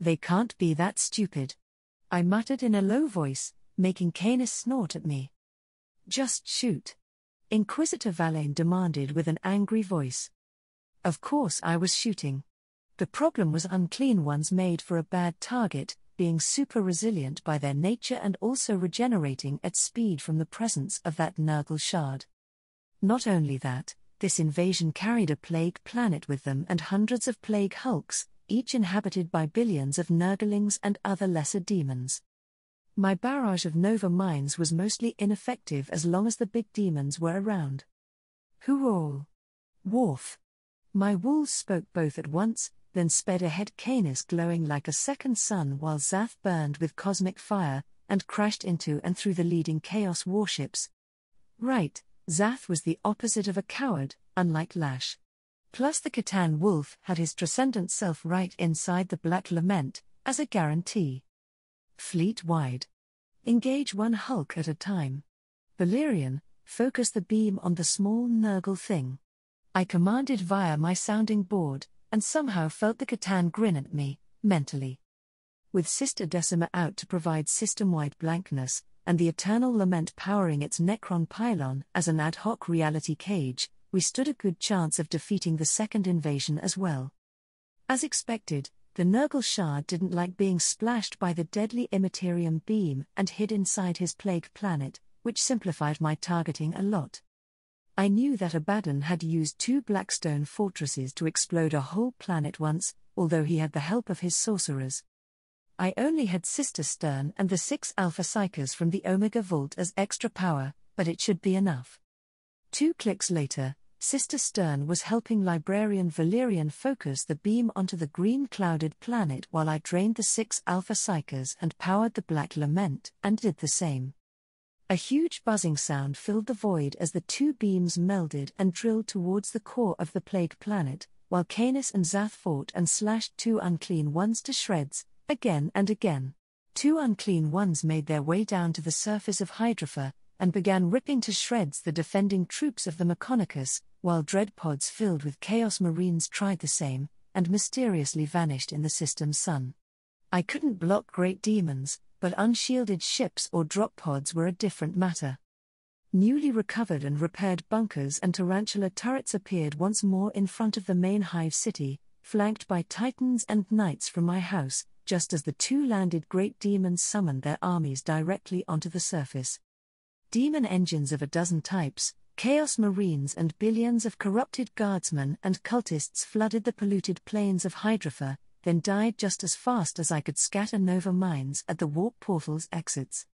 They can't be that stupid. I muttered in a low voice, making Canis snort at me. Just shoot. Inquisitor Valane demanded with an angry voice. Of course I was shooting. The problem was unclean ones made for a bad target, being super resilient by their nature and also regenerating at speed from the presence of that Nurgle shard. Not only that, this invasion carried a plague planet with them and hundreds of plague hulks, each inhabited by billions of Nurglings and other lesser demons. My barrage of Nova mines was mostly ineffective as long as the big demons were around. Who all? Worf. My wolves spoke both at once, then sped ahead, Canis glowing like a second sun while Zath burned with cosmic fire, and crashed into and through the leading Chaos warships. Right, Zath was the opposite of a coward, unlike Lash. Plus the Catan wolf had his transcendent self right inside the Black Lament, as a guarantee. Fleet-wide. Engage one Hulk at a time. Valerian, focus the beam on the small Nurgle thing. I commanded via my sounding board, and somehow felt the Catan grin at me, mentally. With Sister Decima out to provide system-wide blankness, and the Eternal Lament powering its Necron pylon as an ad hoc reality cage, we stood a good chance of defeating the second invasion as well. As expected, the Nurgle shard didn't like being splashed by the deadly Immaterium beam and hid inside his plague planet, which simplified my targeting a lot. I knew that Abaddon had used 2 Blackstone fortresses to explode a whole planet once, although he had the help of his sorcerers. I only had Sister Stern and the 6 Alpha Psychers from the Omega Vault as extra power, but it should be enough. 2 clicks later, Sister Stern was helping Librarian Valerian focus the beam onto the green-clouded planet while I drained the 6 Alpha Psychers and powered the Black Lament, and did the same. A huge buzzing sound filled the void as the 2 beams melded and drilled towards the core of the plague planet, while Canis and Zath fought and slashed 2 unclean ones to shreds, again and again. 2 unclean ones made their way down to the surface of Hydrophor, and began ripping to shreds the defending troops of the Mechonicus, while dreadpods filled with Chaos Marines tried the same, and mysteriously vanished in the system's sun. I couldn't block great demons, but unshielded ships or drop pods were a different matter. Newly recovered and repaired bunkers and tarantula turrets appeared once more in front of the main hive city, flanked by titans and knights from my house, just as the 2 landed great demons summoned their armies directly onto the surface. Demon engines of a dozen types, Chaos Marines and billions of corrupted guardsmen and cultists flooded the polluted plains of Hydrophor, then died just as fast as I could scatter Nova mines at the warp portal's exits.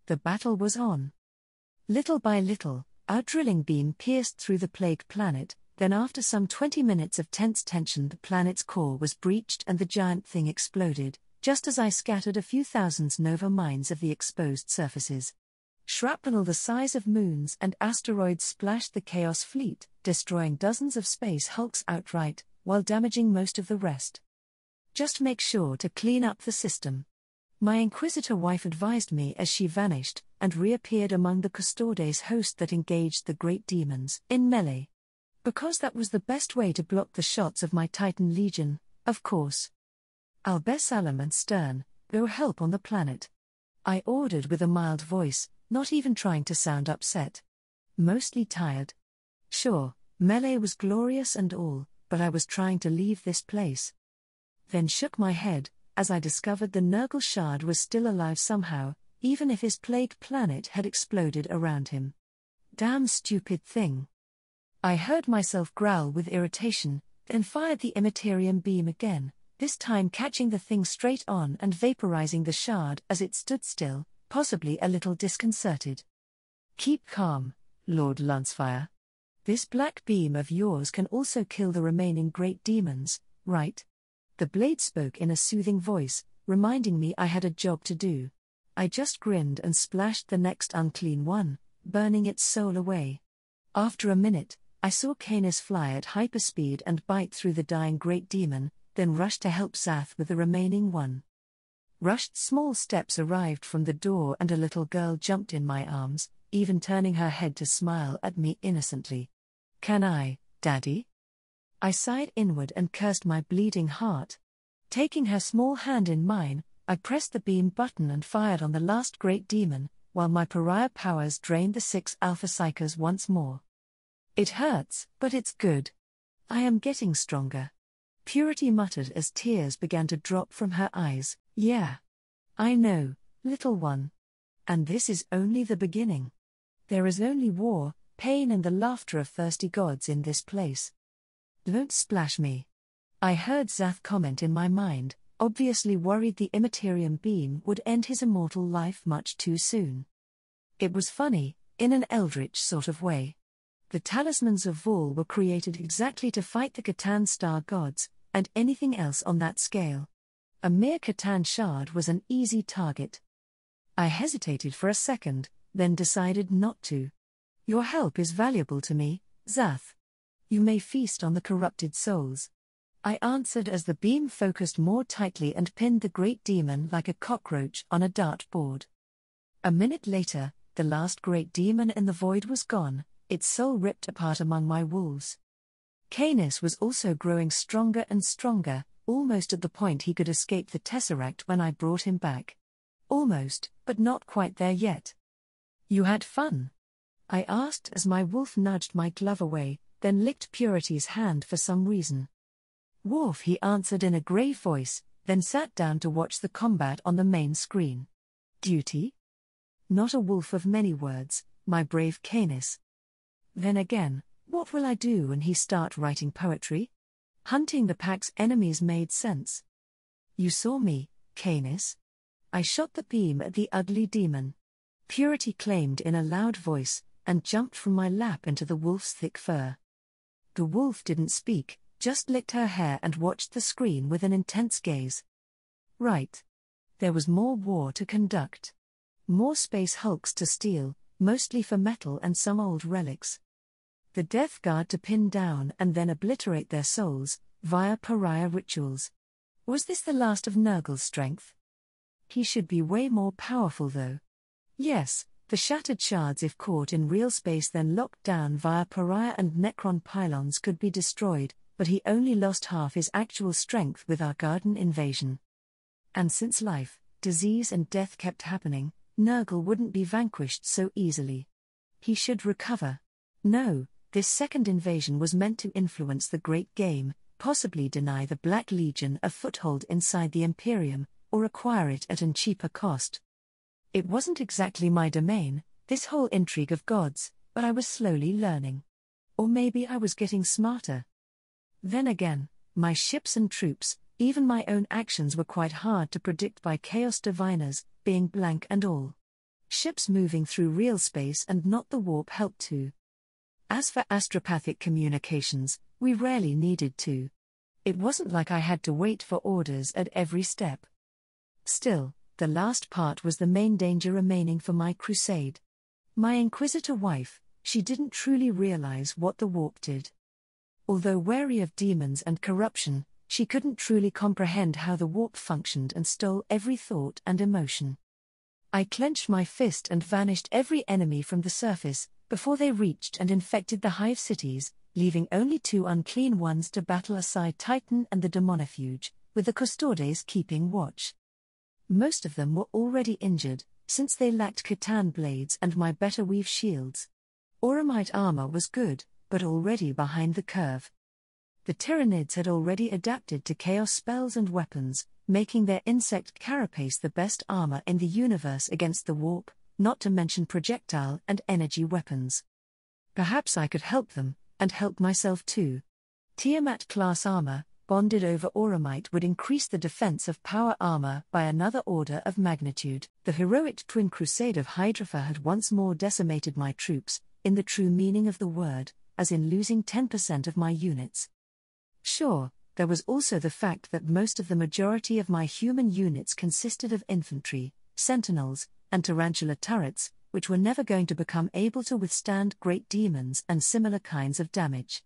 The battle was on. Little by little, our drilling beam pierced through the plague planet, then after some 20 minutes of tense tension the planet's core was breached and the giant thing exploded, just as I scattered a few thousands Nova mines of the exposed surfaces. Shrapnel the size of moons and asteroids splashed the Chaos fleet, destroying dozens of space hulks outright, while damaging most of the rest. Just make sure to clean up the system. My Inquisitor wife advised me as she vanished, and reappeared among the Custodes host that engaged the great demons in melee. Because that was the best way to block the shots of my Titan Legion, of course. Al-Besalam and Stern, go help on the planet. I ordered with a mild voice, not even trying to sound upset. Mostly tired. Sure, melee was glorious and all, but I was trying to leave this place. Then shook my head, as I discovered the Nurgle shard was still alive somehow, even if his plague planet had exploded around him. Damn stupid thing. I heard myself growl with irritation, then fired the Immaterium beam again, this time catching the thing straight on and vaporizing the shard as it stood still, possibly a little disconcerted. Keep calm, Lord Lancefire. This black beam of yours can also kill the remaining great demons, right? The blade spoke in a soothing voice, reminding me I had a job to do. I just grinned and splashed the next unclean one, burning its soul away. After a minute, I saw Canis fly at hyperspeed and bite through the dying great demon, then rush to help Zath with the remaining one. Rushed small steps arrived from the door and a little girl jumped in my arms, even turning her head to smile at me innocently. "Can I, Daddy?" I sighed inward and cursed my bleeding heart. Taking her small hand in mine, I pressed the beam button and fired on the last great demon, while my pariah powers drained the 6 alpha psychers once more. It hurts, but it's good. I am getting stronger. Purity muttered as tears began to drop from her eyes. Yeah. I know, little one. And this is only the beginning. There is only war, pain and the laughter of thirsty gods in this place. Don't splash me. I heard Zath comment in my mind, obviously worried the Immaterium beam would end his immortal life much too soon. It was funny, in an eldritch sort of way. The talismans of Vul were created exactly to fight the Catan star gods, and anything else on that scale. A mere Catan shard was an easy target. I hesitated for a second, then decided not to. Your help is valuable to me, Zath. You may feast on the corrupted souls. I answered as the beam focused more tightly and pinned the great demon like a cockroach on a dartboard. A minute later, the last great demon in the void was gone, its soul ripped apart among my wolves. Canis was also growing stronger and stronger, almost at the point he could escape the Tesseract when I brought him back. Almost, but not quite there yet. You had fun? I asked as my wolf nudged my glove away, then licked Purity's hand for some reason. Wolf, he answered in a grave voice, then sat down to watch the combat on the main screen. Duty? Not a wolf of many words, my brave Canis. Then again, what will I do when he start writing poetry? Hunting the pack's enemies made sense. You saw me, Canis. I shot the beam at the ugly demon. Purity claimed in a loud voice, and jumped from my lap into the wolf's thick fur. The wolf didn't speak, just licked her hair and watched the screen with an intense gaze. Right. There was more war to conduct. More space hulks to steal, mostly for metal and some old relics. The Death Guard to pin down and then obliterate their souls, via pariah rituals. Was this the last of Nurgle's strength? He should be way more powerful though. Yes, the shattered shards if caught in real space then locked down via pariah and Necron pylons could be destroyed, but he only lost half his actual strength with our garden invasion. And since life, disease and death kept happening, Nurgle wouldn't be vanquished so easily. He should recover. No, this second invasion was meant to influence the Great Game, possibly deny the Black Legion a foothold inside the Imperium, or acquire it at an cheaper cost. It wasn't exactly my domain, this whole intrigue of gods, but I was slowly learning. Or maybe I was getting smarter. Then again, my ships and troops, even my own actions were quite hard to predict by Chaos Diviners, being blank and all. Ships moving through real space and not the warp helped too. As for astropathic communications, we rarely needed to. It wasn't like I had to wait for orders at every step. Still, the last part was the main danger remaining for my crusade. My Inquisitor wife, she didn't truly realize what the warp did. Although wary of demons and corruption, she couldn't truly comprehend how the warp functioned and stole every thought and emotion. I clenched my fist and vanished every enemy from the surface, before they reached and infected the hive cities, leaving only 2 unclean ones to battle aside Titan and the Demonifuge, with the Custodes keeping watch. Most of them were already injured, since they lacked Catan blades and my better weave shields. Auramite armor was good, but already behind the curve. The Tyranids had already adapted to chaos spells and weapons, making their insect carapace the best armor in the universe against the warp, not to mention projectile and energy weapons. Perhaps I could help them, and help myself too. Tiamat-class armor, bonded over Auramite would increase the defense of power armor by another order of magnitude. The heroic twin crusade of Hydrafa had once more decimated my troops, in the true meaning of the word, as in losing 10% of my units. Sure, there was also the fact that most of the majority of my human units consisted of infantry, sentinels, and tarantula turrets, which were never going to become able to withstand great demons and similar kinds of damage.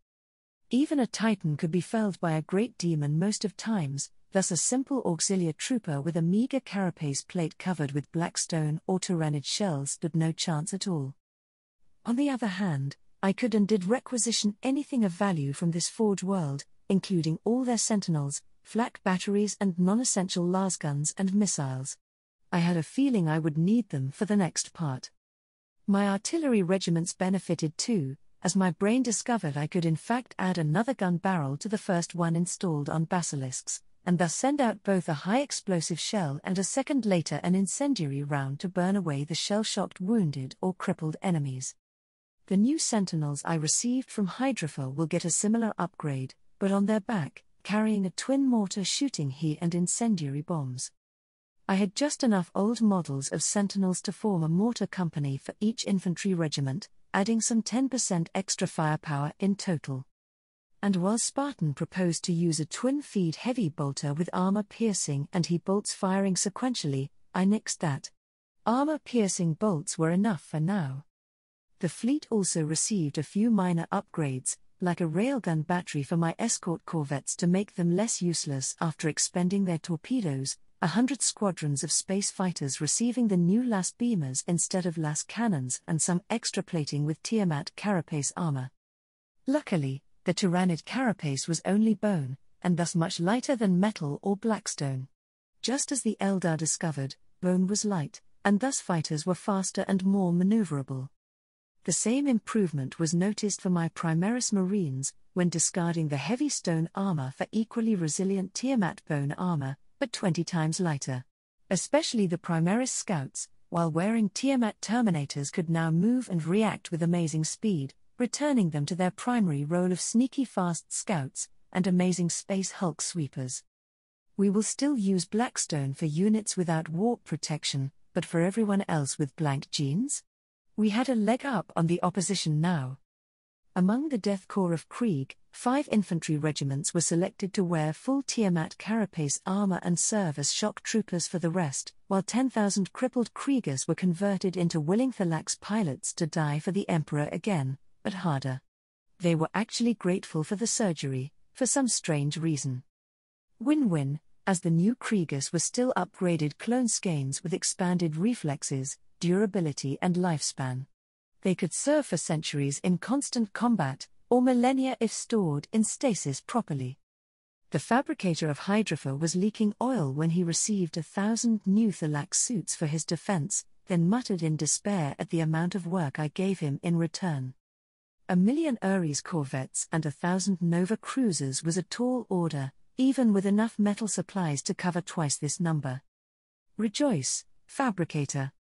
Even a Titan could be felled by a great demon most of times, thus a simple auxiliary trooper with a meager carapace plate covered with blackstone or Tyranid shells stood no chance at all. On the other hand, I could and did requisition anything of value from this forge world, including all their sentinels, flak batteries and non-essential lasguns and missiles. I had a feeling I would need them for the next part. My artillery regiments benefited too, as my brain discovered I could in fact add another gun barrel to the first one installed on basilisks, and thus send out both a high-explosive shell and a second later an incendiary round to burn away the shell-shocked wounded or crippled enemies. The new Sentinels I received from Hydrophil will get a similar upgrade, but on their back, carrying a twin mortar shooting HE and incendiary bombs. I had just enough old models of Sentinels to form a mortar company for each infantry regiment, adding some 10% extra firepower in total. And while Spartan proposed to use a twin-feed heavy bolter with armor-piercing and HE bolts firing sequentially, I nixed that. Armor-piercing bolts were enough for now. The fleet also received a few minor upgrades, like a railgun battery for my escort corvettes to make them less useless after expending their torpedoes, 100 squadrons of space fighters receiving the new LAS beamers instead of LAS cannons, and some extra plating with Tiamat carapace armor. Luckily, the Tyrannid carapace was only bone, and thus much lighter than metal or blackstone. Just as the Eldar discovered, bone was light, and thus fighters were faster and more maneuverable. The same improvement was noticed for my Primaris Marines, when discarding the heavy stone armor for equally resilient Tiamat bone armor, but 20 times lighter. Especially the Primaris Scouts, while wearing Tiamat Terminators, could now move and react with amazing speed, returning them to their primary role of sneaky fast scouts and amazing space Hulk sweepers. We will still use Blackstone for units without warp protection, but for everyone else with blank genes? We had a leg up on the opposition now. Among the Death Corps of Krieg, 5 infantry regiments were selected to wear full Tiamat carapace armor and serve as shock troopers for the rest, while 10,000 crippled Kriegers were converted into willing Thalax pilots to die for the Emperor again, but harder. They were actually grateful for the surgery, for some strange reason. Win-win, as the new Kriegers were still upgraded clone skeins with expanded reflexes, durability and lifespan. They could serve for centuries in constant combat, or millennia if stored in stasis properly. The fabricator of Hydrophil was leaking oil when he received 1,000 new Thalax suits for his defense, then muttered in despair at the amount of work I gave him in return. 1,000,000 Ares corvettes and 1,000 Nova cruisers was a tall order, even with enough metal supplies to cover twice this number. Rejoice, fabricator.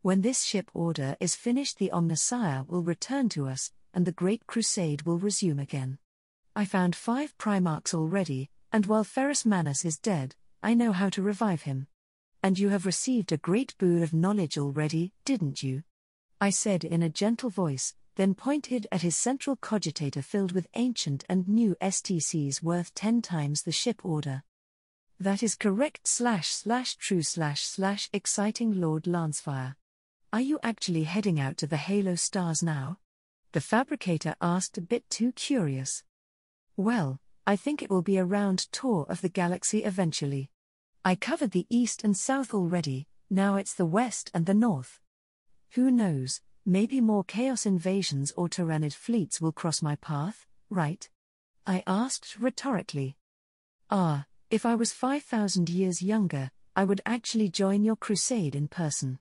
When this ship order is finished, the Omnissiah will return to us, and the Great Crusade will resume again. I found 5 Primarchs already, and while Ferrus Manus is dead, I know how to revive him. And you have received a great boon of knowledge already, didn't you? I said in a gentle voice, then pointed at his central cogitator filled with ancient and new STCs worth 10 times the ship order. That is correct //true / exciting Lord Lancefire. Are you actually heading out to the Halo stars now? The fabricator asked, a bit too curious. Well, I think it will be a round tour of the galaxy eventually. I covered the east and south already, now it's the west and the north. Who knows, maybe more Chaos invasions or Tyrannid fleets will cross my path, right? I asked rhetorically. If I was 5,000 years younger, I would actually join your crusade in person.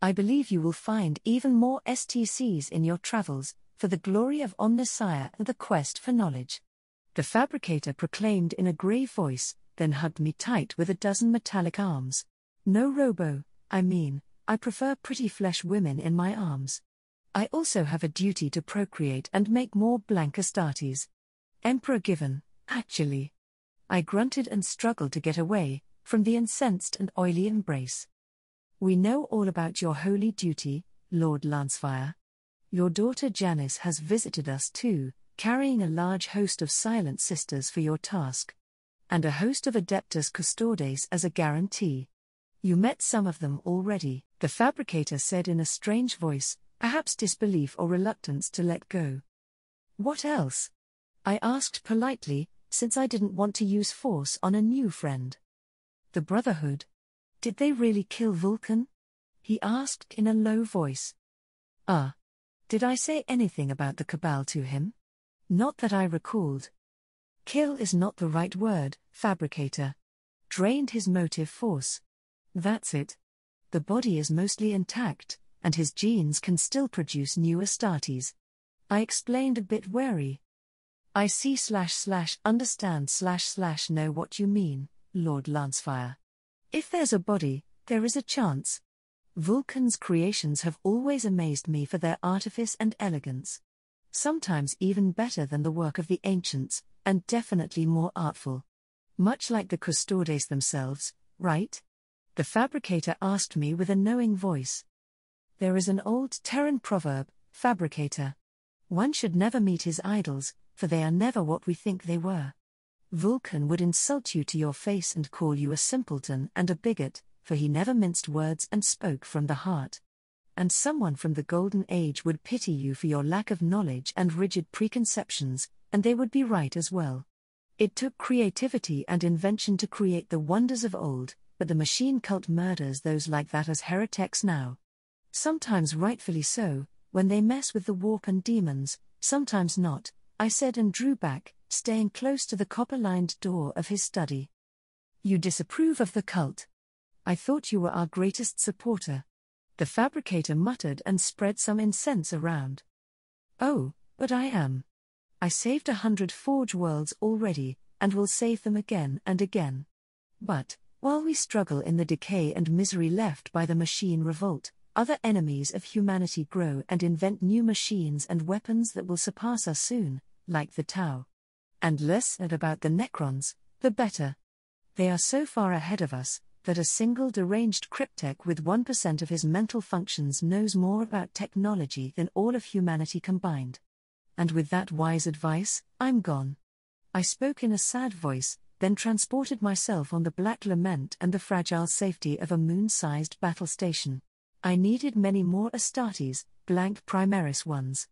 I believe you will find even more STCs in your travels, for the glory of Omnissiah and the quest for knowledge. The fabricator proclaimed in a grave voice, then hugged me tight with a dozen metallic arms. No I prefer pretty flesh women in my arms. I also have a duty to procreate and make more blank Astartes. Emperor given, actually. I grunted and struggled to get away from the incensed and oily embrace. We know all about your holy duty, Lord Lancefire. Your daughter Janice has visited us too, carrying a large host of silent sisters for your task. And a host of Adeptus Custodes as a guarantee. You met some of them already, the fabricator said in a strange voice, perhaps disbelief or reluctance to let go. What else? I asked politely, since I didn't want to use force on a new friend. The Brotherhood. Did they really kill Vulcan? He asked in a low voice. Did I say anything about the Cabal to him? Not that I recalled. Kill is not the right word, Fabricator. Drained his motive force. That's it. The body is mostly intact, and his genes can still produce new Astartes. I explained a bit wary. I see / understand / know what you mean, Lord Lancefire. If there's a body, there is a chance. Vulcan's creations have always amazed me for their artifice and elegance. Sometimes even better than the work of the ancients, and definitely more artful. Much like the Custodes themselves, right? The fabricator asked me with a knowing voice. There is an old Terran proverb, fabricator. One should never meet his idols, for they are never what we think they were. Vulcan would insult you to your face and call you a simpleton and a bigot, for he never minced words and spoke from the heart. And someone from the Golden Age would pity you for your lack of knowledge and rigid preconceptions, and they would be right as well. It took creativity and invention to create the wonders of old, but the machine cult murders those like that as heretics now. Sometimes rightfully so, when they mess with the warp and demons, sometimes not, I said and drew back, staying close to the copper-lined door of his study. You disapprove of the cult? I thought you were our greatest supporter. The fabricator muttered and spread some incense around. Oh, but I am. I saved 100 Forge worlds already, and will save them again and again. But, while we struggle in the decay and misery left by the machine revolt, other enemies of humanity grow and invent new machines and weapons that will surpass us soon, like the Tau. And less said about the Necrons, the better. They are so far ahead of us, that a single deranged cryptech with 1% of his mental functions knows more about technology than all of humanity combined. And with that wise advice, I'm gone. I spoke in a sad voice, then transported myself on the Black Lament and the fragile safety of a moon-sized battle station. I needed many more Astartes, blank Primaris ones.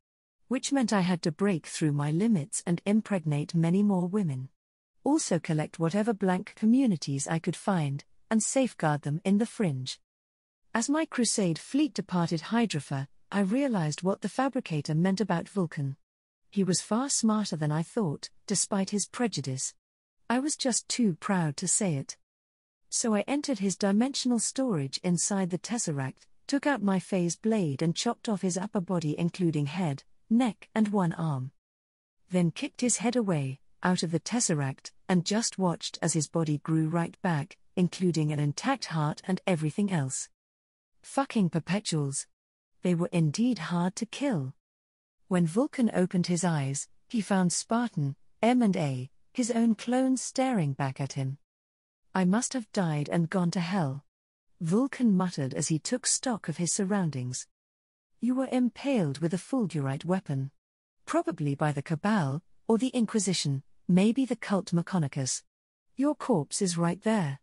Which meant I had to break through my limits and impregnate many more women. Also collect whatever blank communities I could find, and safeguard them in the fringe. As my crusade fleet departed Hydrafa, I realized what the fabricator meant about Vulcan. He was far smarter than I thought, despite his prejudice. I was just too proud to say it. So I entered his dimensional storage inside the Tesseract, took out my phase blade and chopped off his upper body including head, neck and one arm. Then kicked his head away, out of the Tesseract, and just watched as his body grew right back, including an intact heart and everything else. Fucking perpetuals. They were indeed hard to kill. When Vulcan opened his eyes, he found Spartan, M and A, his own clones staring back at him. I must have died and gone to hell. Vulcan muttered as he took stock of his surroundings. You were impaled with a fulgurite weapon. Probably by the Cabal, or the Inquisition, maybe the cult Mechonicus. Your corpse is right there.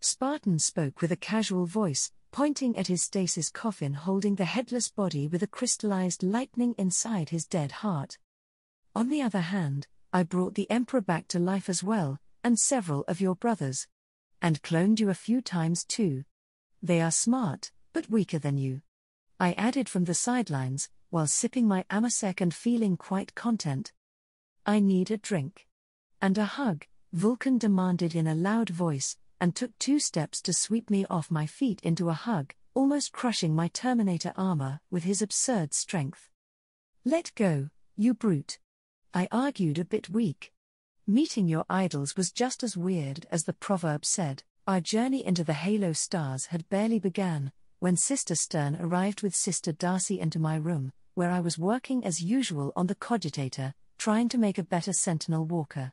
Spartan spoke with a casual voice, pointing at his stasis coffin holding the headless body with a crystallized lightning inside his dead heart. On the other hand, I brought the Emperor back to life as well, and several of your brothers. And cloned you a few times too. They are smart, but weaker than you. I added from the sidelines, while sipping my Amasec and feeling quite content. I need a drink. And a hug, Vulcan demanded in a loud voice, and took 2 steps to sweep me off my feet into a hug, almost crushing my Terminator armor with his absurd strength. Let go, you brute. I argued a bit weak. Meeting your idols was just as weird as the proverb said. Our journey into the Halo stars had barely begun, when Sister Stern arrived with Sister Darcy into my room, where I was working as usual on the cogitator, trying to make a better Sentinel Walker.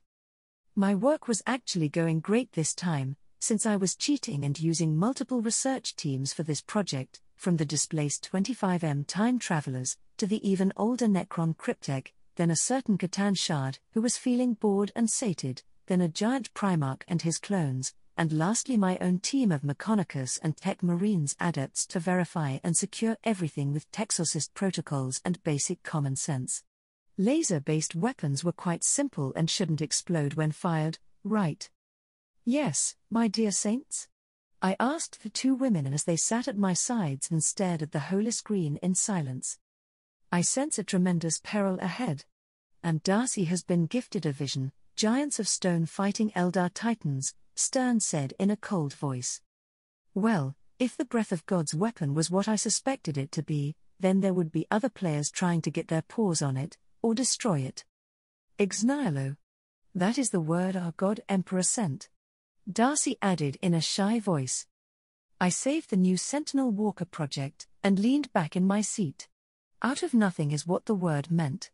My work was actually going great this time, since I was cheating and using multiple research teams for this project, from the displaced 25M time travelers, to the even older Necron cryptech, then a certain Catan shard who was feeling bored and sated, then a giant Primarch and his clones, and lastly my own team of Mechonicus and Tech Marines adepts to verify and secure everything with Texosist protocols and basic common sense. Laser-based weapons were quite simple and shouldn't explode when fired, right? Yes, my dear saints? I asked the 2 women as they sat at my sides and stared at the holy screen in silence. I sense a tremendous peril ahead. And Darcy has been gifted a vision, giants of stone fighting Eldar titans, Stern said in a cold voice. Well, if the breath of God's weapon was what I suspected it to be, then there would be other players trying to get their paws on it, or destroy it. Igznilo. That is the word our God Emperor sent. Darcy added in a shy voice. I saved the new Sentinel Walker project, and leaned back in my seat. Out of nothing is what the word meant.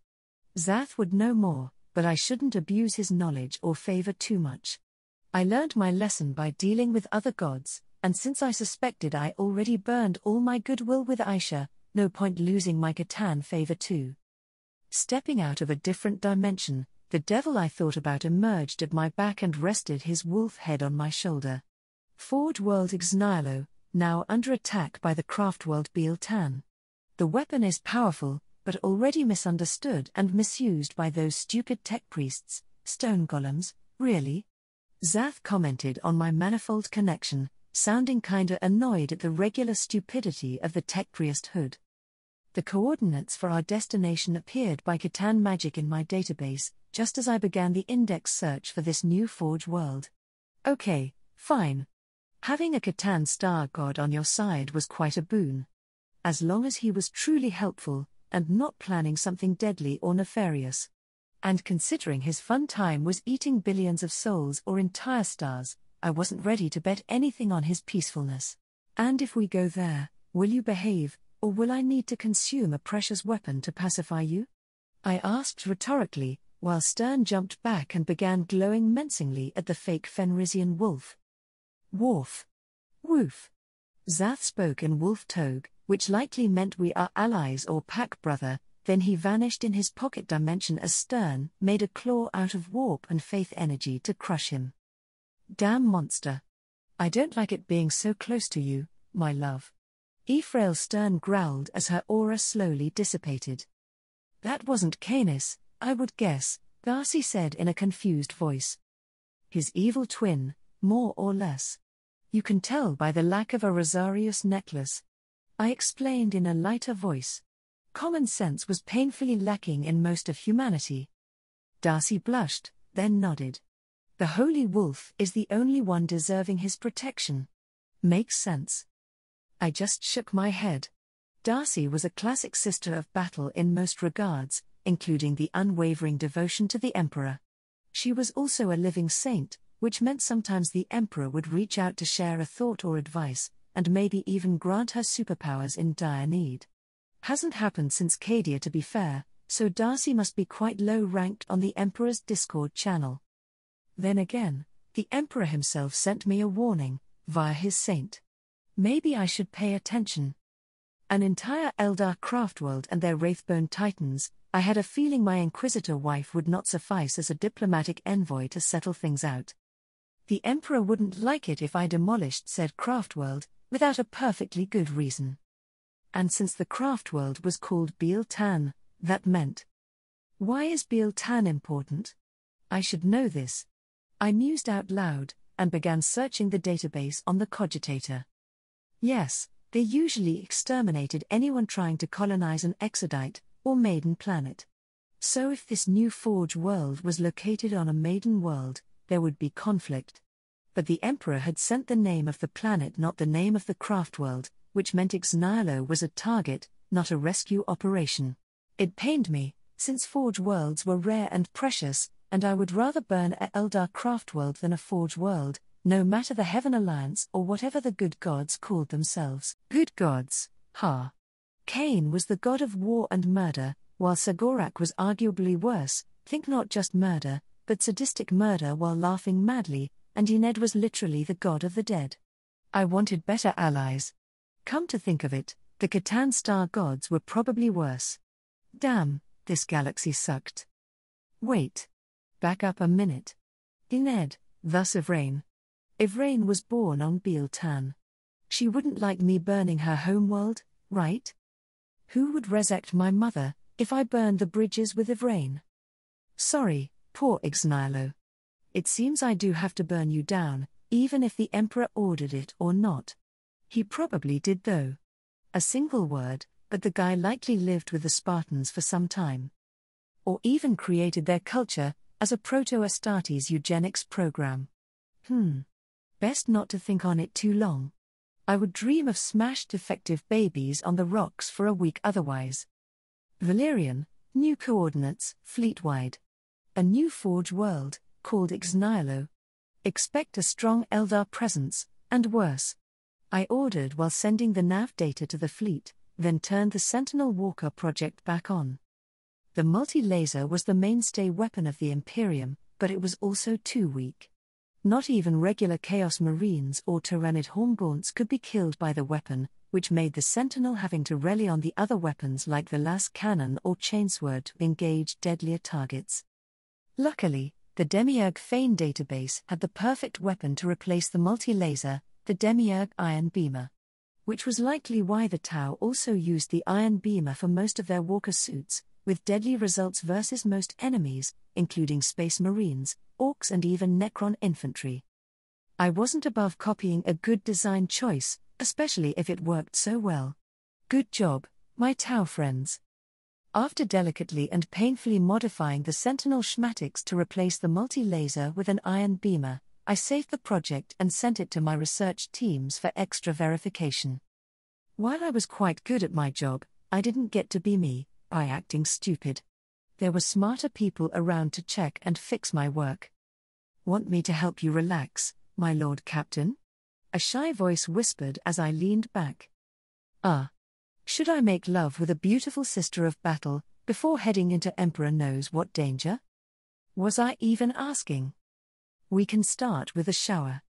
Zath would know more, but I shouldn't abuse his knowledge or favor too much. I learned my lesson by dealing with other gods, and since I suspected I already burned all my goodwill with Aisha, no point losing my Catan favor too. Stepping out of a different dimension, the devil I thought about emerged at my back and rested his wolf head on my shoulder. Forge World Igznilo, now under attack by the craft world Biel-Tan. The weapon is powerful, but already misunderstood and misused by those stupid tech priests, stone golems, really? Zath commented on my manifold connection, sounding kinda annoyed at the regular stupidity of the tech priesthood. The coordinates for our destination appeared by Catan magic in my database, just as I began the index search for this new Forge world. Okay, fine. Having a Catan star god on your side was quite a boon. As long as he was truly helpful, and not planning something deadly or nefarious. And considering his fun time was eating billions of souls or entire stars, I wasn't ready to bet anything on his peacefulness. And if we go there, will you behave, or will I need to consume a precious weapon to pacify you? I asked rhetorically, while Stern jumped back and began glowing menacingly at the fake Fenrisian wolf. Worf. Woof. Zath spoke in wolf togue, which likely meant we are allies or pack brother, then he vanished in his pocket dimension as Stern made a claw out of warp and faith energy to crush him. Damn monster. I don't like it being so close to you, my love. Ephrail Stern growled as her aura slowly dissipated. That wasn't Canis, I would guess, Darcy said in a confused voice. His evil twin, more or less. You can tell by the lack of a Rosarius necklace. I explained in a lighter voice. Common sense was painfully lacking in most of humanity. Darcy blushed, then nodded. The Holy Wolf is the only one deserving his protection. Makes sense. I just shook my head. Darcy was a classic sister of battle in most regards, including the unwavering devotion to the Emperor. She was also a living saint, which meant sometimes the Emperor would reach out to share a thought or advice, and maybe even grant her superpowers in dire need. Hasn't happened since Cadia, to be fair, so Darcy must be quite low-ranked on the Emperor's Discord channel. Then again, the Emperor himself sent me a warning, via his saint. Maybe I should pay attention. An entire Eldar craftworld and their Wraithbone titans, I had a feeling my Inquisitor wife would not suffice as a diplomatic envoy to settle things out. The Emperor wouldn't like it if I demolished said craftworld, without a perfectly good reason. And since the craftworld was called Biel-Tan, that meant. Why is Biel-Tan important? I should know this. I mused out loud, and began searching the database on the Cogitator. Yes, they usually exterminated anyone trying to colonize an Exodite, or Maiden planet. So if this new Forge world was located on a Maiden world, there would be conflict. But the Emperor had sent the name of the planet, not the name of the craftworld, which meant Igznilo was a target, not a rescue operation. It pained me, since Forge worlds were rare and precious, and I would rather burn a Eldar craftworld than a Forge world, no matter the Heaven Alliance or whatever the good gods called themselves. Good gods, ha. Cain was the god of war and murder, while Sagorak was arguably worse, think not just murder, but sadistic murder while laughing madly, and Ened was literally the god of the dead. I wanted better allies. Come to think of it, the Catan star gods were probably worse. Damn, this galaxy sucked. Wait. Back up a minute. Ened, thus Ivrain. Ivrain was born on Biel-Tan. She wouldn't like me burning her homeworld, right? Who would resurrect my mother, if I burned the bridges with Ivrain? Sorry, poor Igznilo. It seems I do have to burn you down, even if the Emperor ordered it or not. He probably did though. A single word, but the guy likely lived with the Spartans for some time. Or even created their culture, as a proto-Astartes eugenics program. Best not to think on it too long. I would dream of smashed defective babies on the rocks for a week otherwise. Valerian, new coordinates, fleet-wide. A new Forge world, called Ixnilo. Expect a strong Eldar presence, and worse. I ordered while sending the nav data to the fleet, then turned the Sentinel Walker project back on. The multi-laser was the mainstay weapon of the Imperium, but it was also too weak. Not even regular Chaos Marines or Tyrannid Horngaunts could be killed by the weapon, which made the Sentinel having to rely on the other weapons like the Las Cannon or Chainsword to engage deadlier targets. Luckily, the Demiurge Fane database had the perfect weapon to replace the multi-laser, the Demiurge Iron Beamer. Which was likely why the Tau also used the Iron Beamer for most of their Walker suits, with deadly results versus most enemies, including Space Marines, Orcs and even Necron infantry. I wasn't above copying a good design choice, especially if it worked so well. Good job, my Tau friends. After delicately and painfully modifying the Sentinel schematics to replace the multi-laser with an Iron Beamer, I saved the project and sent it to my research teams for extra verification. While I was quite good at my job, I didn't get to be me, by acting stupid. There were smarter people around to check and fix my work. Want me to help you relax, my Lord Captain? A shy voice whispered as I leaned back. Should I make love with a beautiful sister of battle, before heading into Emperor knows what danger? Was I even asking? We can start with a shower.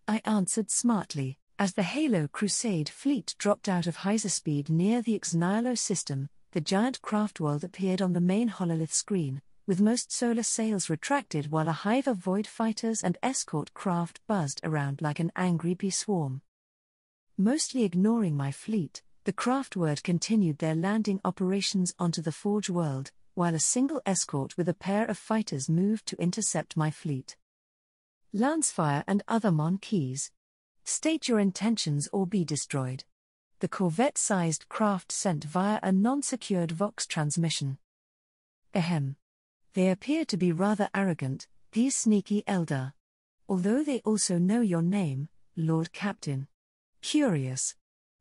I answered smartly, as the Halo Crusade fleet dropped out of hyperspeed near the Ixnilo system. The giant craft world appeared on the main hololith screen, with most solar sails retracted while a hive of void fighters and escort craft buzzed around like an angry bee swarm. Mostly ignoring my fleet, the craft word continued their landing operations onto the Forge world, while a single escort with a pair of fighters moved to intercept my fleet. Lancefire and other Monkeys. State your intentions or be destroyed. The corvette-sized craft sent via a non-secured Vox transmission. Ahem. They appear to be rather arrogant, these sneaky Eldar. Although they also know your name, Lord Captain. Curious.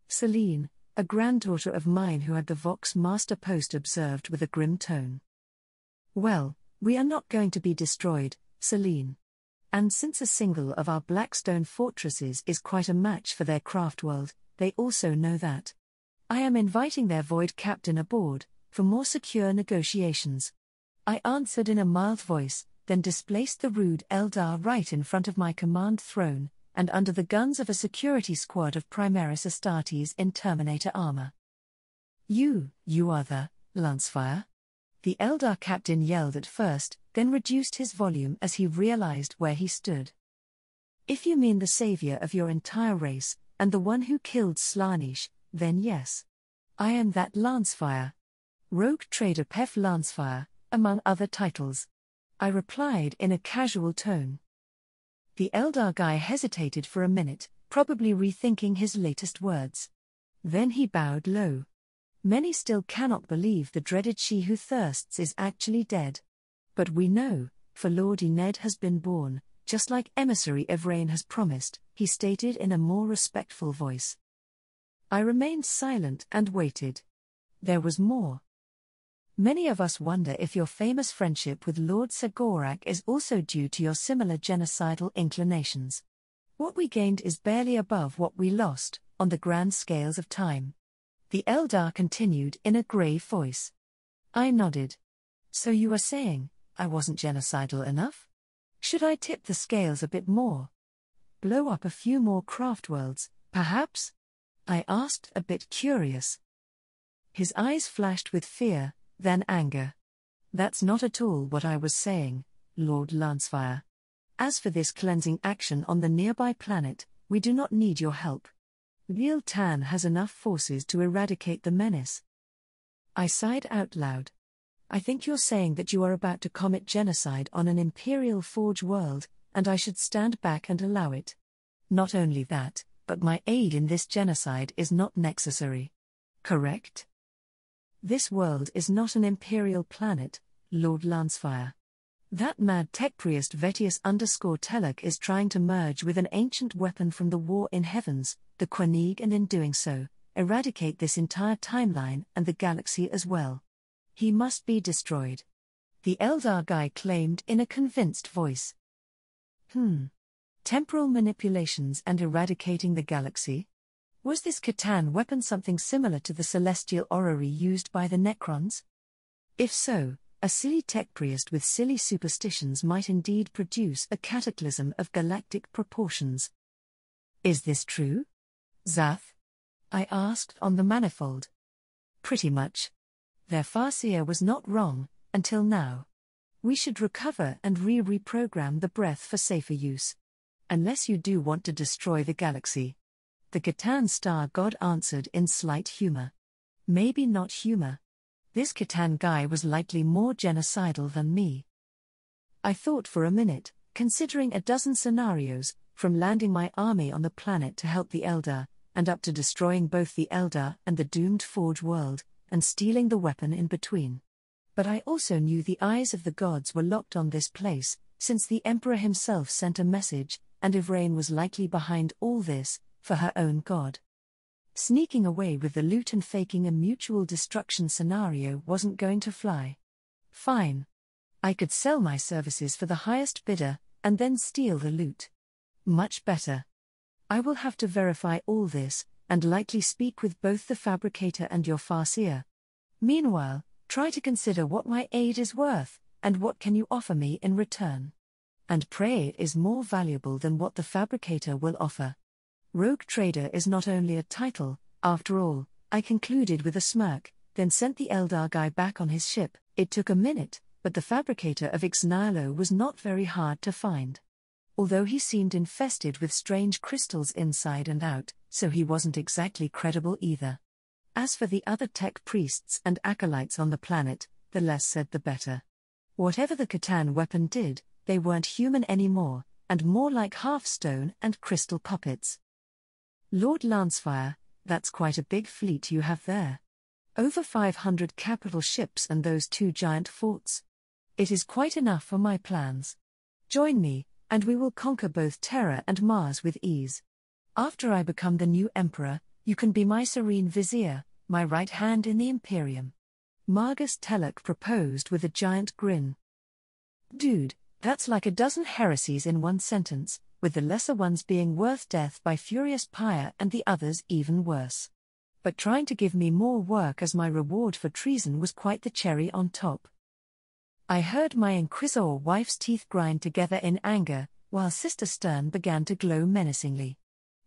Celine, a granddaughter of mine who had the Vox master post, observed with a grim tone. Well, we are not going to be destroyed, Celine. And since a single of our Blackstone fortresses is quite a match for their craft world, they also know that. I am inviting their Void Captain aboard, for more secure negotiations. I answered in a mild voice, then displaced the rude Eldar right in front of my command throne, and under the guns of a security squad of Primaris Astartes in Terminator armor. You are the Lancefire? The Eldar captain yelled at first, then reduced his volume as he realized where he stood. If you mean the savior of your entire race, and the one who killed Slaanesh, then yes. I am that Lancefire. Rogue Trader Pef Lancefire, among other titles. I replied in a casual tone. The Eldar guy hesitated for a minute, probably rethinking his latest words. Then he bowed low. Many still cannot believe the dreaded she who thirsts is actually dead. But we know, for Lord Ened has been born, just like Emissary Evrain has promised, he stated in a more respectful voice. I remained silent and waited. There was more. Many of us wonder if your famous friendship with Lord Sagorak is also due to your similar genocidal inclinations. What we gained is barely above what we lost, on the grand scales of time. The Eldar continued in a grave voice. I nodded. So you are saying, I wasn't genocidal enough? Should I tip the scales a bit more? Blow up a few more craft worlds, perhaps? I asked, a bit curious. His eyes flashed with fear, then anger. That's not at all what I was saying, Lord Lancefire. As for this cleansing action on the nearby planet, we do not need your help. Lil Tan has enough forces to eradicate the menace. I sighed out loud. I think you're saying that you are about to commit genocide on an Imperial Forge world, and I should stand back and allow it. Not only that, but my aid in this genocide is not necessary. Correct? This world is not an Imperial planet, Lord Lancefire. That mad tech priest Vetius_Telek is trying to merge with an ancient weapon from the War in Heavens, the Quenig, and in doing so, eradicate this entire timeline and the galaxy as well. He must be destroyed. The Eldar guy claimed in a convinced voice. Temporal manipulations and eradicating the galaxy? Was this Catan weapon something similar to the celestial orrery used by the Necrons? If so, a silly tech priest with silly superstitions might indeed produce a cataclysm of galactic proportions. Is this true, Zath? I asked on the manifold. Pretty much. Their Farseer was not wrong, until now. We should recover and reprogram the breath for safer use. Unless you do want to destroy the galaxy. The Catan star god answered in slight humor. Maybe not humor. This Catan guy was likely more genocidal than me. I thought for a minute, considering a dozen scenarios, from landing my army on the planet to help the Eldar, and up to destroying both the Eldar and the doomed Forge world, and stealing the weapon in between. But I also knew the eyes of the gods were locked on this place, since the Emperor himself sent a message, and Ivrain was likely behind all this, for her own god. Sneaking away with the loot and faking a mutual destruction scenario wasn't going to fly. Fine. I could sell my services for the highest bidder, and then steal the loot. Much better. I will have to verify all this, and likely speak with both the fabricator and your Farseer. Meanwhile, try to consider what my aid is worth, and what can you offer me in return. And pray it is more valuable than what the fabricator will offer. Rogue Trader is not only a title, after all, I concluded with a smirk, then sent the Eldar guy back on his ship. It took a minute, but the fabricator of Ixnilo was not very hard to find. Although he seemed infested with strange crystals inside and out, so he wasn't exactly credible either. As for the other tech priests and acolytes on the planet, the less said the better. Whatever the Catan weapon did, they weren't human anymore, and more like half-stone and crystal puppets. Lord Lancefire, that's quite a big fleet you have there. Over 500 capital ships and those 2 giant forts. It is quite enough for my plans. Join me, and we will conquer both Terra and Mars with ease. After I become the new Emperor, you can be my serene vizier, my right hand in the Imperium. Margus Telek proposed with a giant grin. Dude, that's like a dozen heresies in one sentence, with the lesser ones being worth death by furious pyre and the others even worse. But trying to give me more work as my reward for treason was quite the cherry on top. I heard my Inquisitor wife's teeth grind together in anger, while Sister Stern began to glow menacingly.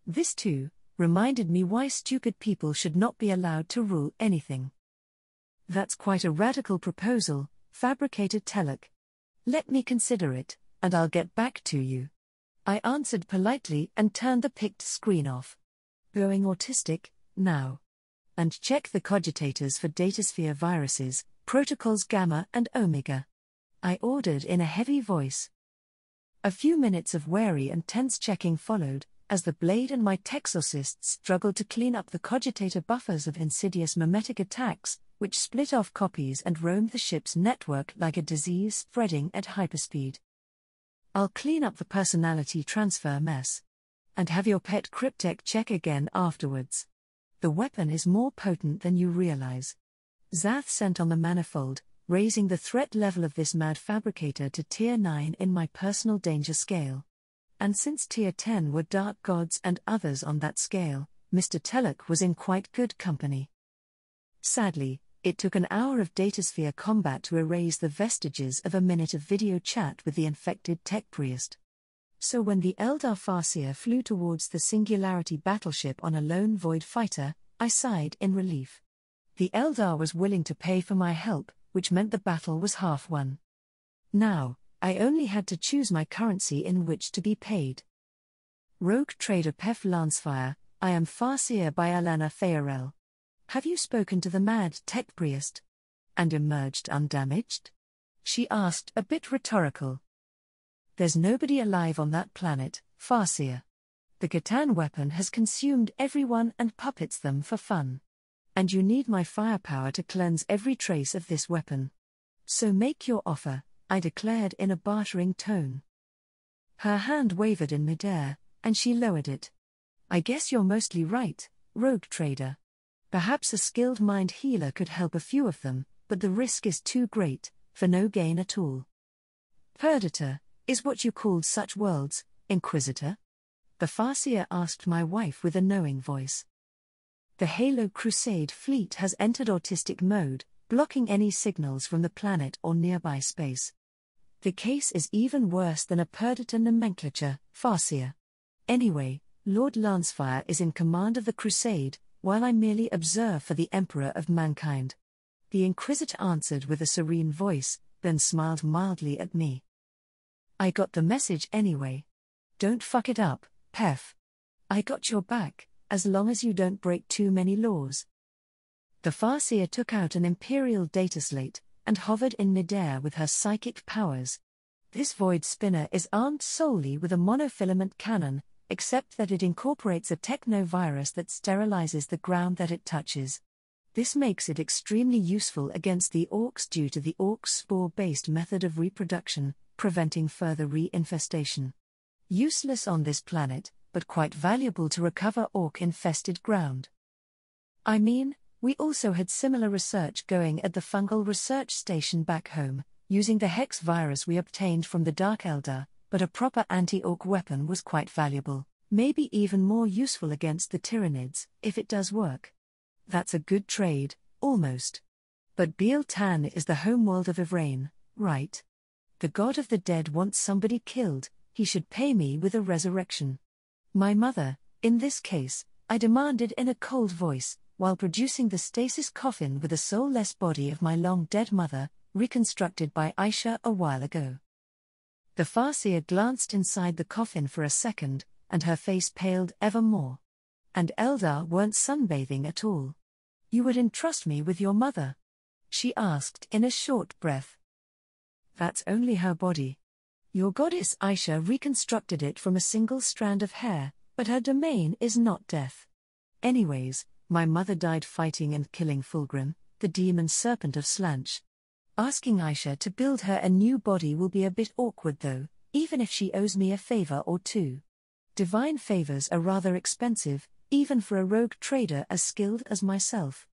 This too reminded me why stupid people should not be allowed to rule anything. That's quite a radical proposal, fabricated Telek. Let me consider it, and I'll get back to you. I answered politely and turned the picked screen off. Going autistic, now. And check the cogitators for datasphere viruses, protocols Gamma and Omega. I ordered in a heavy voice. A few minutes of wary and tense checking followed, as the Blade and my Texorcists struggled to clean up the cogitator buffers of insidious memetic attacks, which split off copies and roamed the ship's network like a disease spreading at hyperspeed. I'll clean up the personality transfer mess. And have your pet Cryptek check again afterwards. The weapon is more potent than you realize. Zath sent on the manifold, raising the threat level of this mad fabricator to Tier 9 in my personal danger scale. And since Tier 10 were dark gods and others on that scale, Mr. Telek was in quite good company. Sadly, it took an hour of datasphere combat to erase the vestiges of a minute of video chat with the infected tech priest. So when the Eldar Farseer flew towards the Singularity battleship on a lone void fighter, I sighed in relief. The Eldar was willing to pay for my help, which meant the battle was half won. Now, I only had to choose my currency in which to be paid. Rogue Trader Pef Lancefire, I am Farseer by Alana Theorel. Have you spoken to the mad tech priest? And emerged undamaged? She asked, a bit rhetorical. There's nobody alive on that planet, Farseer. The Catan weapon has consumed everyone and puppets them for fun. And you need my firepower to cleanse every trace of this weapon. So make your offer, I declared in a bartering tone. Her hand wavered in midair, and she lowered it. I guess you're mostly right, rogue trader. Perhaps a skilled mind healer could help a few of them, but the risk is too great, for no gain at all. Purdator, is what you called such worlds, Inquisitor? The Farseer asked my wife with a knowing voice. The Halo Crusade fleet has entered autistic mode, blocking any signals from the planet or nearby space. The case is even worse than a Purdator nomenclature, Farseer. Anyway, Lord Lancefire is in command of the Crusade, while I merely observe for the Emperor of Mankind. The Inquisitor answered with a serene voice, then smiled mildly at me. I got the message anyway. Don't fuck it up, Pef. I got your back, as long as you don't break too many laws. The Farseer took out an Imperial data slate, and hovered in midair with her psychic powers. This void spinner is armed solely with a monofilament cannon, except that it incorporates a technovirus that sterilizes the ground that it touches. This makes it extremely useful against the orcs due to the orc spore-based method of reproduction, preventing further reinfestation. Useless on this planet, but quite valuable to recover orc-infested ground. I mean, we also had similar research going at the fungal research station back home, using the hex virus we obtained from the Dark Eldar, but a proper anti-orc weapon was quite valuable, maybe even more useful against the Tyranids, if it does work. That's a good trade, almost. But Biel-Tan is the homeworld of Ivrain, right? The god of the dead wants somebody killed, he should pay me with a resurrection. My mother, in this case, I demanded in a cold voice, while producing the stasis coffin with the soulless body of my long-dead mother, reconstructed by Aisha a while ago. The Farseer glanced inside the coffin for a second, and her face paled ever more. And Eldar weren't sunbathing at all. You would entrust me with your mother? She asked in a short breath. That's only her body. Your goddess Aisha reconstructed it from a single strand of hair, but her domain is not death. Anyways, my mother died fighting and killing Fulgrim, the demon serpent of Slanch. Asking Aisha to build her a new body will be a bit awkward though, even if she owes me a favor or two. Divine favors are rather expensive, even for a rogue trader as skilled as myself.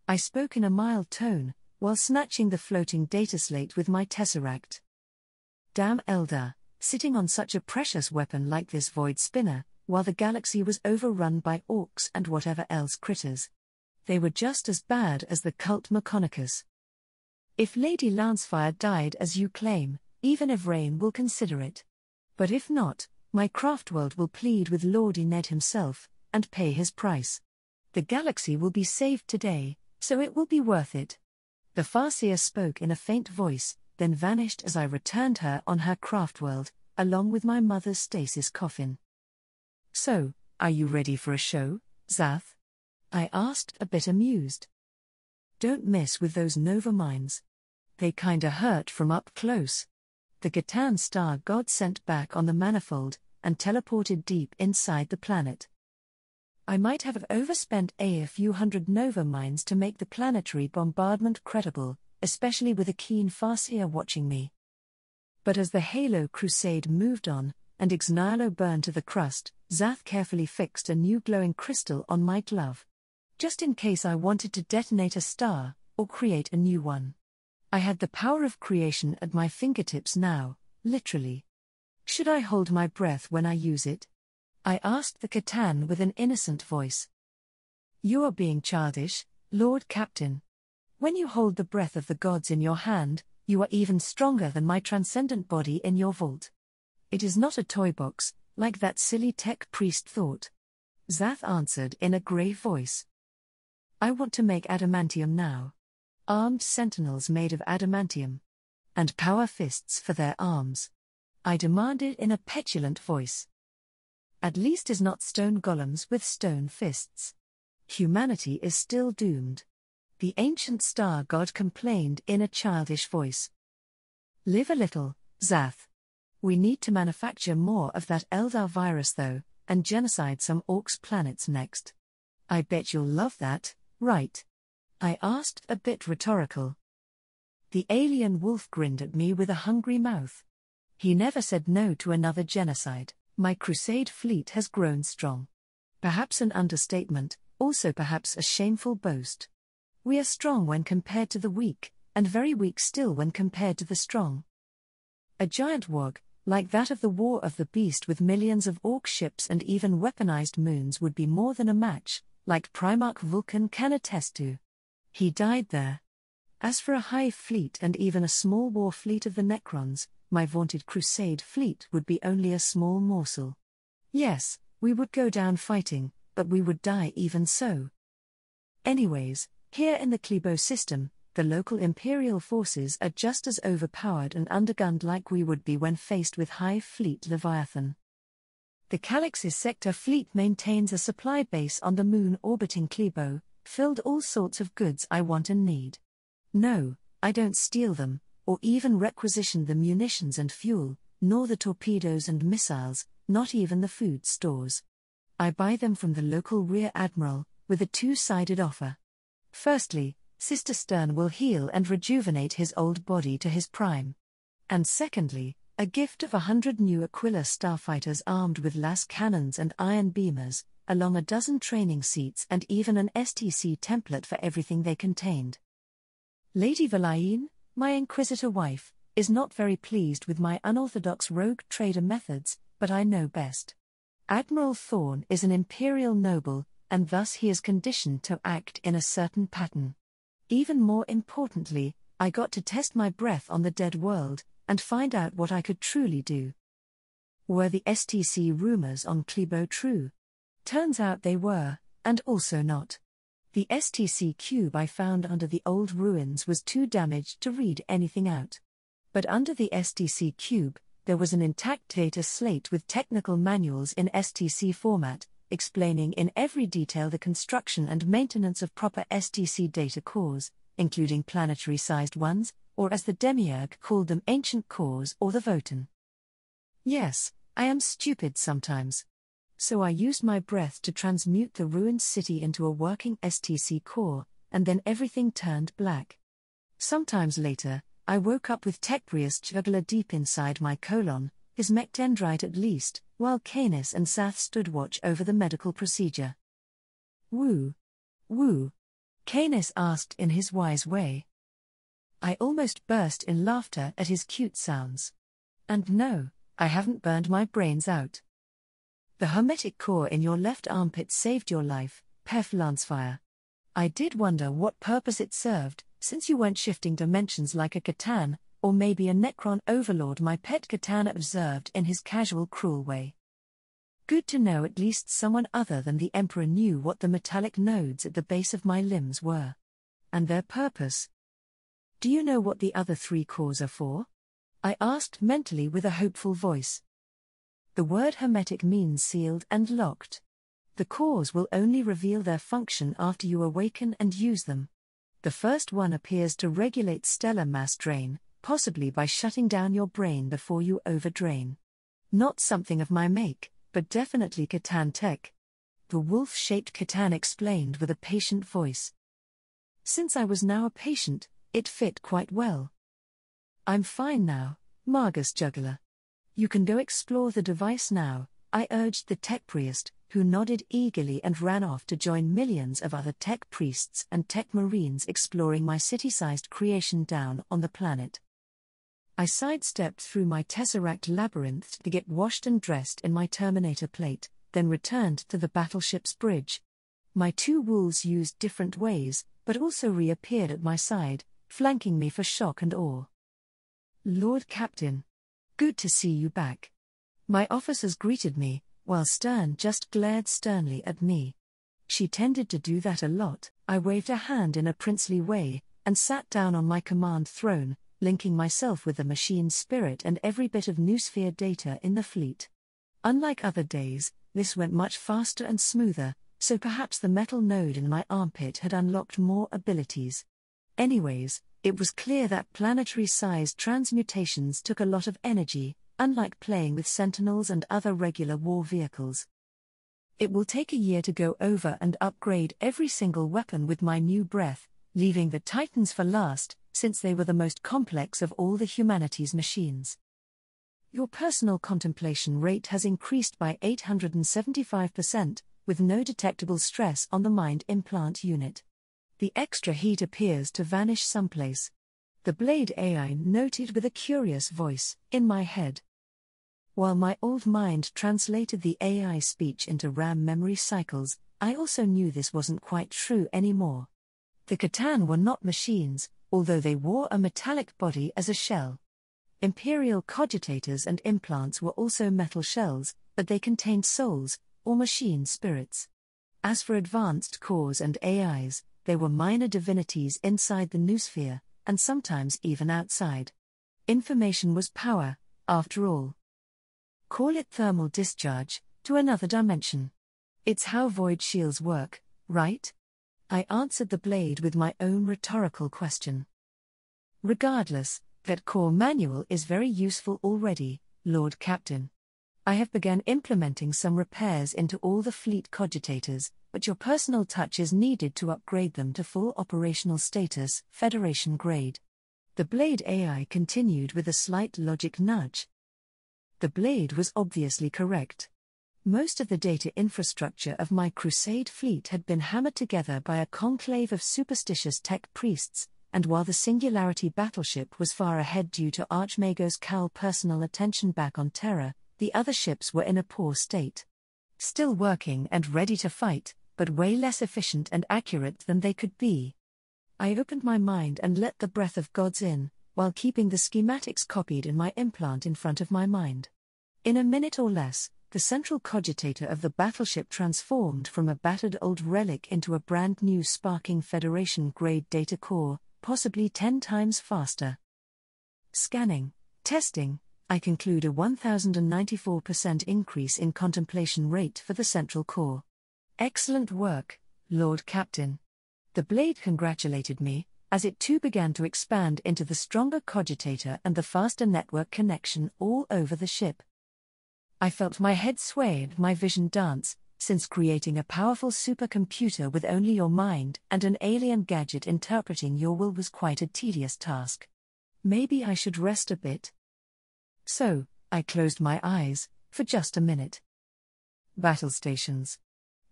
I spoke in a mild tone, while snatching the floating data slate with my tesseract. Damn Eldar, sitting on such a precious weapon like this void spinner, while the galaxy was overrun by orcs and whatever else critters. They were just as bad as the cult Mechonicus. If Lady Lancefire died as you claim, even Ivrain will consider it. But if not, my craftworld will plead with Lordy Ned himself, and pay his price. The galaxy will be saved today, so it will be worth it. The Farseer spoke in a faint voice, then vanished as I returned her on her craftworld, along with my mother's stasis coffin. So, are you ready for a show, Zath? I asked, a bit amused. Don't mess with those Nova mines. They kinda hurt from up close. The Gatan star god sent back on the manifold, and teleported deep inside the planet. I might have overspent a few hundred Nova mines to make the planetary bombardment credible, especially with a keen Farseer watching me. But as the Halo Crusade moved on, and Ixnalo burned to the crust, Zath carefully fixed a new glowing crystal on my glove. Just in case I wanted to detonate a star, or create a new one. I had the power of creation at my fingertips now, literally. Should I hold my breath when I use it? I asked the Catan with an innocent voice. You are being childish, Lord Captain. When you hold the breath of the gods in your hand, you are even stronger than my transcendent body in your vault. It is not a toy box, like that silly tech priest thought. Zath answered in a grave voice. I want to make adamantium now. Armed sentinels made of adamantium. And power fists for their arms. I demanded in a petulant voice. At least is not stone golems with stone fists. Humanity is still doomed. The ancient star god complained in a childish voice. Live a little, Zath. We need to manufacture more of that Eldar virus though, and genocide some orcs planets next. I bet you'll love that, right? I asked, a bit rhetorical. The alien wolf grinned at me with a hungry mouth. He never said no to another genocide. My crusade fleet has grown strong. Perhaps an understatement, also perhaps a shameful boast. We are strong when compared to the weak, and very weak still when compared to the strong. A giant wog, like that of the War of the Beast with millions of orc ships and even weaponized moons, would be more than a match, like Primarch Vulcan can attest to. He died there. As for a hive fleet and even a small war fleet of the Necrons, my vaunted crusade fleet would be only a small morsel. Yes, we would go down fighting, but we would die even so. Anyways, here in the Klebo system, the local Imperial forces are just as overpowered and undergunned like we would be when faced with Hive Fleet Leviathan. The Calix's sector fleet maintains a supply base on the moon orbiting Klebo, filled all sorts of goods I want and need. No, I don't steal them, or even requisition the munitions and fuel, nor the torpedoes and missiles, not even the food stores. I buy them from the local Rear Admiral, with a two-sided offer. Firstly, Sister Stern will heal and rejuvenate his old body to his prime. And secondly, a gift of 100 new Aquila starfighters armed with las cannons and iron beamers, along a dozen training seats and even an STC template for everything they contained. Lady Valaine, my Inquisitor wife, is not very pleased with my unorthodox rogue trader methods, but I know best. Admiral Thorne is an Imperial noble, and thus he is conditioned to act in a certain pattern. Even more importantly, I got to test my breath on the dead world, and find out what I could truly do. Were the STC rumors on Klebo true? Turns out they were, and also not. The STC cube I found under the old ruins was too damaged to read anything out. But under the STC cube, there was an intact data slate with technical manuals in STC format, explaining in every detail the construction and maintenance of proper STC data cores, including planetary-sized ones, or as the Demiurge called them, ancient cores or the Votan. Yes, I am stupid sometimes. So I used my breath to transmute the ruined city into a working STC core, and then everything turned black. Sometimes later, I woke up with Tecbrius jugular deep inside my colon, his mech dendrite at least, while Canis and Sath stood watch over the medical procedure. Woo! Woo! Canis asked in his wise way. I almost burst in laughter at his cute sounds. And no, I haven't burned my brains out. The hermetic core in your left armpit saved your life, Pef Lancefire. I did wonder what purpose it served, since you weren't shifting dimensions like a Catan, or maybe a Necron overlord my pet Catan observed in his casual cruel way. Good to know at least someone other than the Emperor knew what the metallic nodes at the base of my limbs were. And their purpose. Do you know what the other 3 cores are for? I asked mentally with a hopeful voice. The word hermetic means sealed and locked. The cores will only reveal their function after you awaken and use them. The first one appears to regulate stellar mass drain, possibly by shutting down your brain before you overdrain. Not something of my make, but definitely Catan tech. The wolf-shaped Catan explained with a patient voice. Since I was now a patient, it fit quite well. I'm fine now, Margus Jugular. You can go explore the device now, I urged the tech priest, who nodded eagerly and ran off to join millions of other tech priests and tech marines exploring my city-sized creation down on the planet. I sidestepped through my tesseract labyrinth to get washed and dressed in my Terminator plate, then returned to the battleship's bridge. My 2 wolves used different ways, but also reappeared at my side, flanking me for shock and awe. Lord Captain. Good to see you back. My officers greeted me, while Stern just glared sternly at me. She tended to do that a lot. I waved a hand in a princely way, and sat down on my command throne, linking myself with the machine spirit and every bit of noosphere data in the fleet. Unlike other days, this went much faster and smoother, so perhaps the metal node in my armpit had unlocked more abilities. Anyways, it was clear that planetary-sized transmutations took a lot of energy, unlike playing with sentinels and other regular war vehicles. It will take a year to go over and upgrade every single weapon with my new breath, leaving the Titans for last, since they were the most complex of all the humanities' machines. Your personal contemplation rate has increased by 875%, with no detectable stress on the mind implant unit. The extra heat appears to vanish someplace. The Blade AI noted with a curious voice, in my head. While my old mind translated the AI speech into RAM memory cycles, I also knew this wasn't quite true anymore. The Catan were not machines, although they wore a metallic body as a shell. Imperial cogitators and implants were also metal shells, but they contained souls, or machine spirits. As for advanced cores and AIs, they were minor divinities inside the noosphere, and sometimes even outside. Information was power, after all. Call it thermal discharge, to another dimension. It's how void shields work, right? I answered the Blade with my own rhetorical question. Regardless, that core manual is very useful already, Lord Captain. I have begun implementing some repairs into all the fleet cogitators, but your personal touch is needed to upgrade them to full operational status, Federation grade. The Blade AI continued with a slight logic nudge. The Blade was obviously correct. Most of the data infrastructure of my Crusade fleet had been hammered together by a conclave of superstitious tech priests, and while the Singularity battleship was far ahead due to Archmago's Cal personal attention back on Terra, the other ships were in a poor state. Still working and ready to fight, but way less efficient and accurate than they could be. I opened my mind and let the breath of gods in, while keeping the schematics copied in my implant in front of my mind. In a minute or less, the central cogitator of the battleship transformed from a battered old relic into a brand new sparking Federation-grade data core, possibly 10 times faster. Scanning, testing, I conclude a 1094% increase in contemplation rate for the central core. Excellent work, Lord Captain. The Blade congratulated me, as it too began to expand into the stronger cogitator and the faster network connection all over the ship. I felt my head sway and my vision dance, since creating a powerful supercomputer with only your mind and an alien gadget interpreting your will was quite a tedious task. Maybe I should rest a bit. So, I closed my eyes, for just a minute. Battle stations.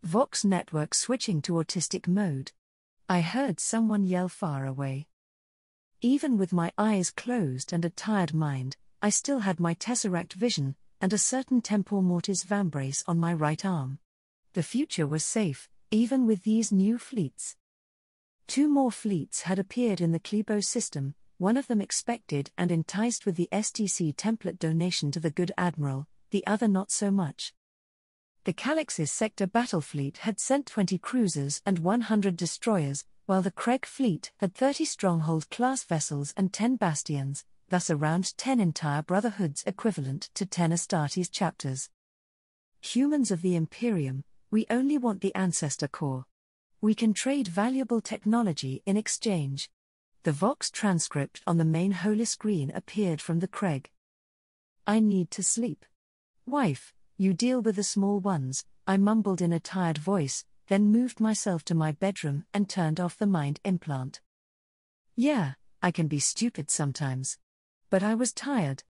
Vox network switching to autistic mode. I heard someone yell far away. Even with my eyes closed and a tired mind, I still had my tesseract vision, and a certain tempor mortis vambrace on my right arm. The future was safe, even with these new fleets. 2 more fleets had appeared in the Klebo system, one of them expected and enticed with the STC template donation to the Good Admiral, the other not so much. The Calix's sector battle fleet had sent 20 cruisers and 100 destroyers, while the Craig fleet had 30 Stronghold-class vessels and 10 bastions, thus around 10 entire Brotherhoods equivalent to 10 Astartes chapters. Humans of the Imperium, we only want the Ancestor Core. We can trade valuable technology in exchange. The Vox transcript on the main holy screen appeared from the Craig. I need to sleep. Wife, you deal with the small ones, I mumbled in a tired voice, then moved myself to my bedroom and turned off the mind implant. Yeah, I can be stupid sometimes. But I was tired.